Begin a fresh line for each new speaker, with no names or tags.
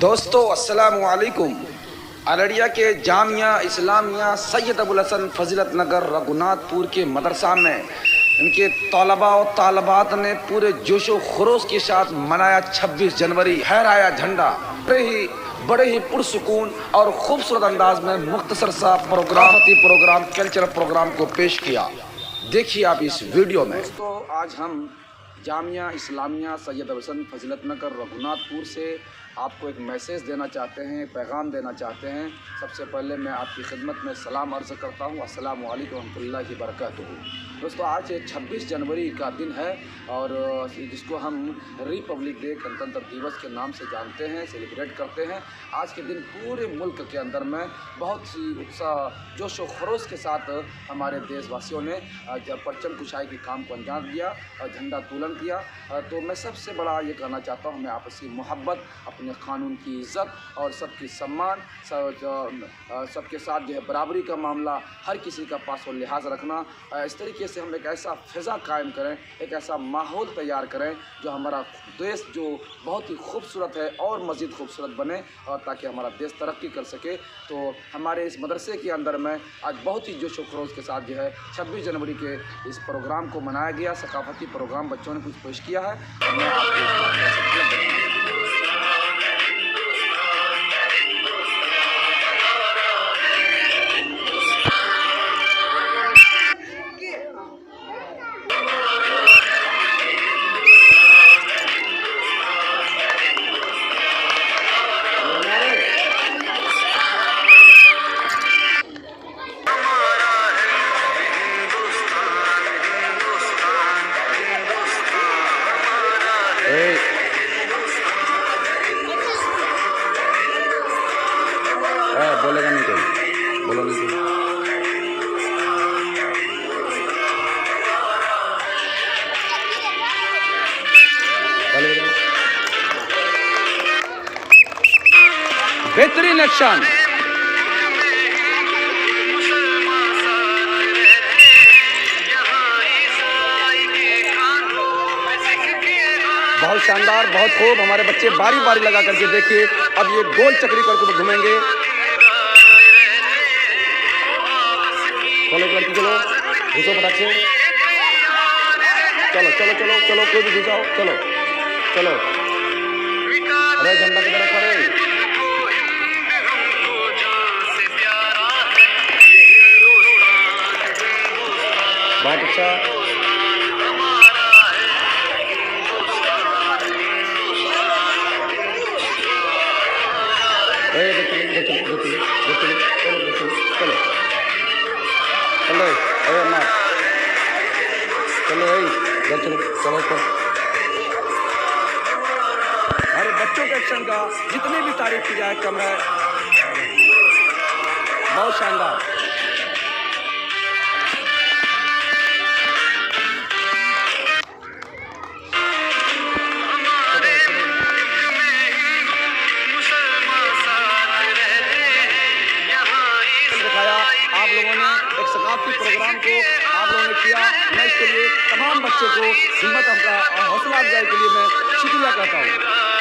दोस्तों अस्सलाम वालेकुम। अररिया के जामिया इस्लामिया सैयद अबुल हसन फजीलत नगर रघुनाथपुर के मदरसा में इनके तलबा और तालबात ने पूरे जोशो खरोश के साथ मनाया 26 जनवरी। फहराया झंडा। बड़े ही पुरसुकून और खूबसूरत अंदाज में मुख्तसर सा प्रोग्राम कल्चरल प्रोग्राम को पेश किया। देखिए आप इस वीडियो में। दोस्तों आज हम जामिया इस्लामिया सैयद अबुल हसन फजीलत नगर रघुनाथपुर से आपको एक मैसेज देना चाहते हैं, पैगाम देना चाहते हैं। सबसे पहले मैं आपकी खिदमत में सलाम अर्ज़ करता हूँ। अस्सलामु अलैकुम रहमतुल्लाहि व बरकातुहू। दोस्तों आज 26 जनवरी का दिन है और जिसको हम रिपब्लिक डे गणतंत्र दिवस के नाम से जानते हैं, सेलिब्रेट करते हैं। आज के दिन पूरे मुल्क के अंदर में बहुत सी उत्साह जोश व खरोश के साथ हमारे देशवासियों ने परचम कुशाई के काम को अंजाम दिया और झंडा तोलन किया। तो मैं सबसे बड़ा ये कहना चाहता हूँ, हमें आपसी मोहब्बत, अपने कानून की इज़्ज़त और सबकी सम्मान, सबके साथ जो है बराबरी का मामला, हर किसी का पास और लिहाज रखना, इस तरीके से हम एक ऐसा फ़िज़ा कायम करें, एक ऐसा माहौल तैयार करें जो हमारा देश जो बहुत ही खूबसूरत है और मज़ीद खूबसूरत बने और ताकि हमारा देश तरक्की कर सके। तो हमारे इस मदरसे के अंदर में आज बहुत ही जोश व खरोश के साथ जो है 26 जनवरी के इस प्रोग्राम को मनाया गया। सकाफ़ती प्रोग्राम बच्चों ने कुछ पेश किया है। मैं आपको बोलेगा नहीं कोई, बोलो नहीं कोई। बेहतरीन एक्शन। बहुत शानदार, बहुत खूब। हमारे बच्चे बारी बारी लगा करके देखिए। अब ये गोल चक्री करके घूमेंगे। चलो लड़की, चलो घुसो फटाक से। चलो चलो चलो चलो, कोई भी घुसाओ। चलो चलो। अरे झंडा की तरफ खड़े। बहुत अच्छा। चलो अरे अम्मा, चलो चलो चलो चलो। अरे बच्चों के एक्शन का जितनी भी तारीफ की जाए कम है। बहुत शानदार। आप लोगों ने एक सकाफती प्रोग्राम को आप लोगों ने किया। मैं इसके लिए तमाम बच्चों को हिम्मत, हौसला अफजाई के लिए मैं शुक्रिया कहता हूँ।